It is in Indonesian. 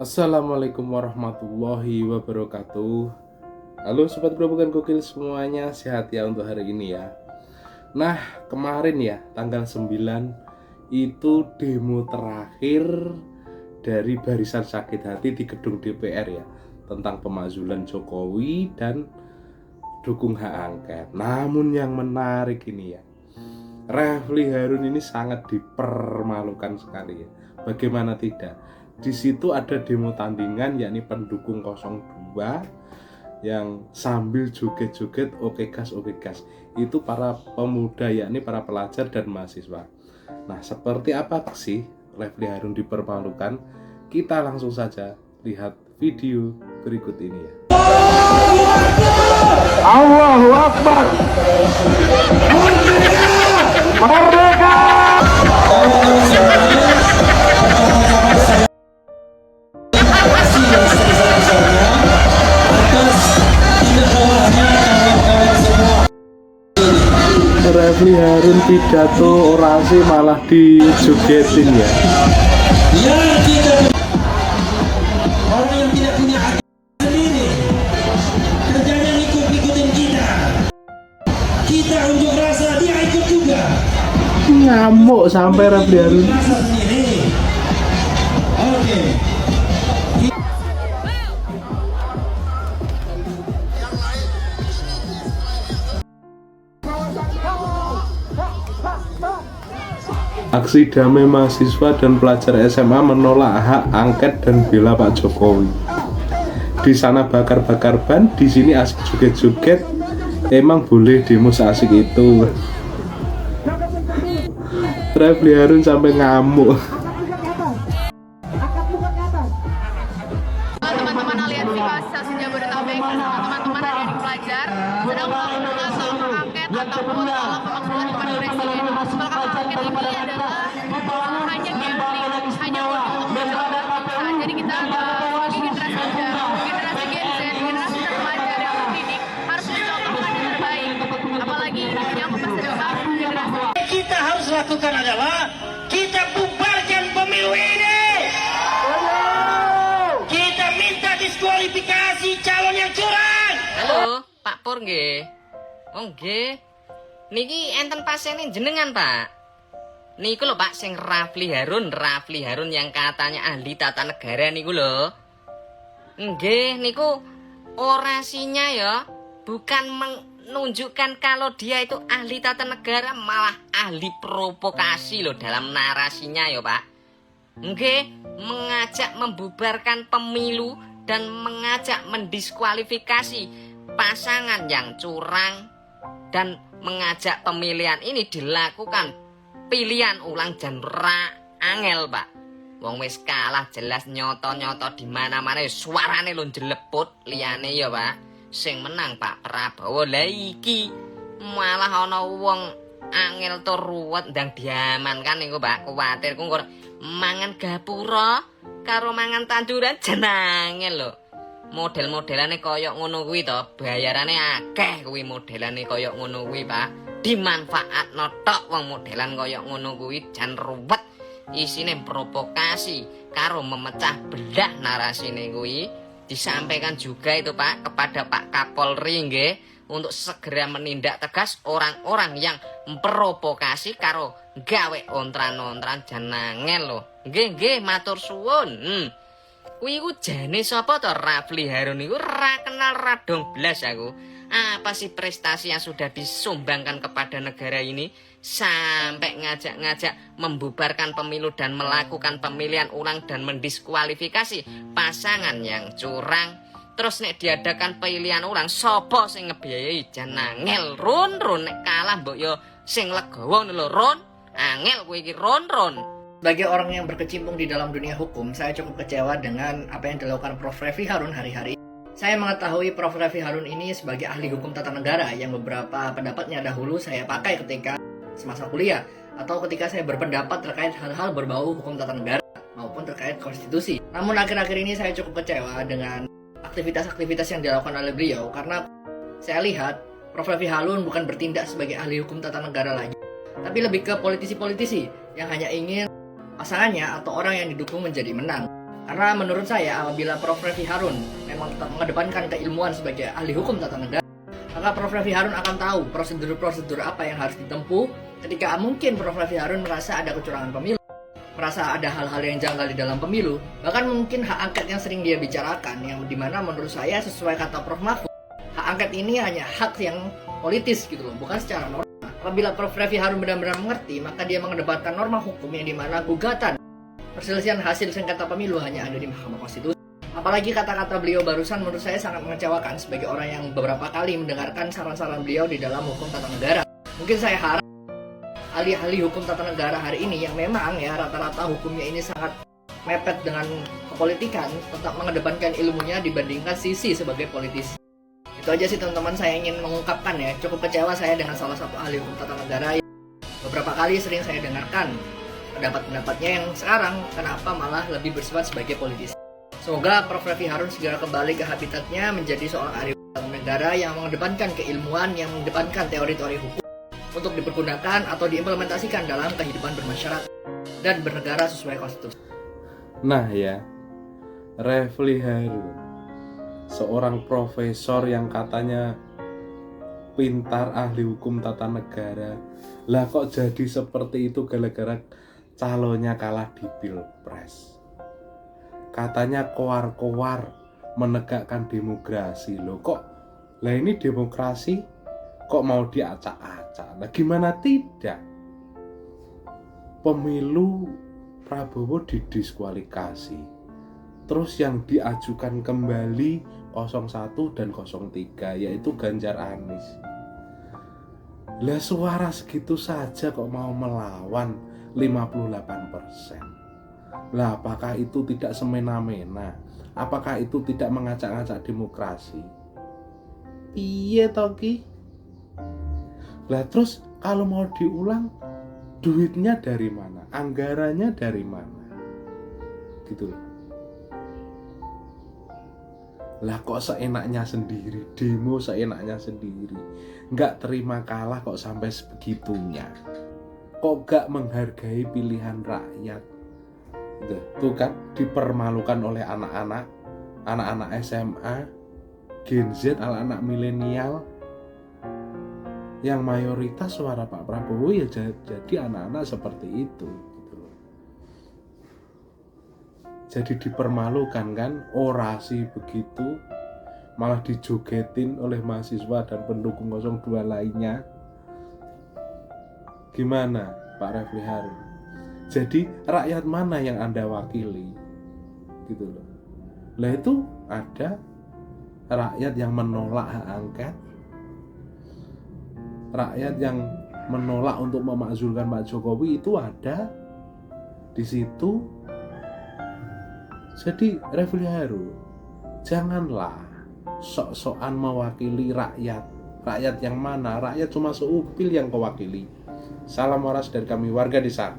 Assalamualaikum warahmatullahi wabarakatuh. Halo sobat Grobogan Gokil semuanya, sehat ya untuk hari ini ya. Nah, kemarin ya tanggal 9 itu demo terakhir dari Barisan Sakit Hati di gedung DPR ya, tentang pemakzulan Jokowi dan dukung hak angket. Namun yang menarik ini ya, Refli Harun ini sangat dipermalukan sekali ya. Bagaimana tidak? Di situ ada demo tandingan yakni pendukung 02 yang sambil joget-joget oke gas. Itu para pemuda yakni para pelajar dan mahasiswa. Nah, seperti apa sih Refli Harun dipermalukan? Kita langsung saja lihat video berikut ini ya. Allahu Akbar. Merdeka! Refli Harun pidato orasi malah dijogetin ya. Orang yang tidak punya hati sendiri, kerjanya ikut-ikutin kita. Kita unjuk rasa, dia ikut juga. Ngamuk sampai Refli Harun. Rasa sendiri. Oke. Aksi damai mahasiswa dan pelajar SMA menolak hak angket dan bela Pak Jokowi. Di sana bakar-bakar ban, di sini asik joget-joget. Emang boleh demo seasik itu? Refli Harun sampai ngamuk. Teman-teman aliansi mahasiswa Jabodetabek bersama teman-teman adik pelajar sedang melakukan soal hak angket ataupun soal pemakzulan kepada presiden. Soal hak angket ini adalah hanya gambling, hanya untuk mencoba. Jadi kita sebagai generasi muda, generasi Gen Z, generasi terpelajar yang terdidik harus mencontohkan yang terbaik. Apalagi yang masa depan generasi. Kita harus lakukan adalah kita bubarkan pemilu ini. Kita minta diskualifikasi calon yang curang. Halo, Pak Pur nggih. Oh nggih. Niki enten pasien jenengan, Pak. Niku lho Pak sing Refli Harun yang katanya ahli tata negara niku lho. Nggih, niku orasinya ya bukan menunjukkan kalau dia itu ahli tata negara, malah ahli provokasi loh dalam narasinya ya Pak. Nggih, mengajak membubarkan pemilu dan mengajak mendiskualifikasi pasangan yang curang dan mengajak pemilihan ini dilakukan pilihan ulang dan angel Pak. Wong wis kalah jelas nyoto-nyoto di mana-mana suarane lho jeleput liyane ya Pak. Sing menang Pak Prabowo. Lah iki malah ana wong angel to ruwet ndang diamankan niku Pak. Kuwatir ku mangan gapura karo mangan tanduran jenenge lho. Model-modelane koyok ngono kuwi to, bayarane akeh kuwi modelane koyok ngono kuwi Pak. Dimanfaatno tok wong modelan koyok ngono kuwi jan ruwet. Isine provokasi karo memecah belah narasine kuwi. Disampaikan juga itu Pak kepada Pak Kapolri nggih untuk segera menindak tegas orang-orang yang memprovokasi karo gawe ontran-ontran jenenge lho. Nggih matur suwun. Kuwi ku jane sapa to Refli Harun niku ra kenal radong blas aku. Apa sih prestasi yang sudah disumbangkan kepada negara ini sampai ngajak-ngajak membubarkan pemilu dan melakukan pemilihan ulang dan mendiskualifikasi pasangan yang curang. Terus nek diadakan pilihan ulang sapa sing ngebiayai janangel run nek kalah mbok yo sing legowo lho Ron. Angel kowe iki Ron. Bagi orang yang berkecimpung di dalam dunia hukum, saya cukup kecewa dengan apa yang dilakukan Prof. Refli Harun hari-hari. Saya mengetahui Prof. Refli Harun ini sebagai ahli hukum tata negara yang beberapa pendapatnya dahulu saya pakai ketika semasa kuliah atau ketika saya berpendapat terkait hal-hal berbau hukum tata negara maupun terkait konstitusi. Namun akhir-akhir ini saya cukup kecewa dengan aktivitas-aktivitas yang dilakukan oleh beliau karena saya lihat Prof. Refli Harun bukan bertindak sebagai ahli hukum tata negara lagi, tapi lebih ke politisi-politisi yang hanya ingin pasangannya atau orang yang didukung menjadi menang. Karena menurut saya apabila Prof. Refli Harun memang tetap mengedepankan keilmuan sebagai ahli hukum tata negara, maka Prof. Refli Harun akan tahu prosedur-prosedur apa yang harus ditempuh ketika mungkin Prof. Refli Harun merasa ada kecurangan pemilu, merasa ada hal-hal yang janggal di dalam pemilu, bahkan mungkin hak angket yang sering dia bicarakan, yang dimana menurut saya sesuai kata Prof. Mahfud, hak angket ini hanya hak yang politis gitu loh, bukan secara norma. Apabila Prof. Refli Harun benar-benar mengerti, maka dia mengedepankan norma hukum yang dimana gugatan perselisihan hasil sengketa pemilu hanya ada di Mahkamah Konstitusi. Apalagi kata-kata beliau barusan menurut saya sangat mengecewakan sebagai orang yang beberapa kali mendengarkan saran-saran beliau di dalam hukum tata negara. Mungkin saya harap ahli-ahli hukum tata negara hari ini yang memang ya rata-rata hukumnya ini sangat mepet dengan kepolitikan, tetap mengedepankan ilmunya dibandingkan sisi sebagai politisi. Itu aja sih teman-teman, saya ingin mengungkapkan ya, cukup kecewa saya dengan salah satu ahli hukum tata negara yang beberapa kali sering saya dengarkan pendapat-pendapatnya yang sekarang kenapa malah lebih bersifat sebagai politisi. Semoga Prof. Refli Harun segera kembali ke habitatnya menjadi seorang ahli hukum tata negara yang mengedepankan keilmuan, yang mengedepankan teori-teori hukum untuk dipergunakan atau diimplementasikan dalam kehidupan bermasyarakat dan bernegara sesuai konstitusi. Nah ya, Refli Harun, seorang profesor yang katanya pintar, ahli hukum tata negara, lah kok jadi seperti itu gara-gara calonnya kalah di Pilpres. Katanya koar-koar menegakkan demokrasi, loh kok lah ini demokrasi kok mau diacak-acak. Nah gimana tidak? Pemilu Prabowo didiskualifikasi, terus yang diajukan kembali 01 dan 03 yaitu Ganjar Anies. Lah suara segitu saja kok mau melawan 58%. Lah apakah itu tidak semena-mena? Apakah itu tidak mengacak-acak demokrasi? Piye to ki? Lah terus kalau mau diulang, duitnya dari mana? Anggarannya dari mana? Gitu loh. Lah kok seenaknya sendiri, demo seenaknya sendiri, nggak terima kalah kok sampai sebegitunya. Kok gak menghargai pilihan rakyat? Tuh kan dipermalukan oleh anak-anak SMA, Gen Z, anak-anak milenial, yang mayoritas suara Pak Prabowo ya jadi anak-anak seperti itu gitu loh. Jadi dipermalukan kan, orasi begitu malah dijogetin oleh mahasiswa dan pendukung 02 lainnya. Gimana Pak Refli Harun? Jadi rakyat mana yang Anda wakili? Gitu loh. Lah itu ada rakyat yang menolak hak angket, rakyat yang menolak untuk memakzulkan Pak Jokowi, itu ada di situ. Jadi Refli Harun, janganlah sok-sokan mewakili rakyat. Rakyat yang mana? Rakyat cuma seupil yang kau wakili. Salam waras dari kami warga desa.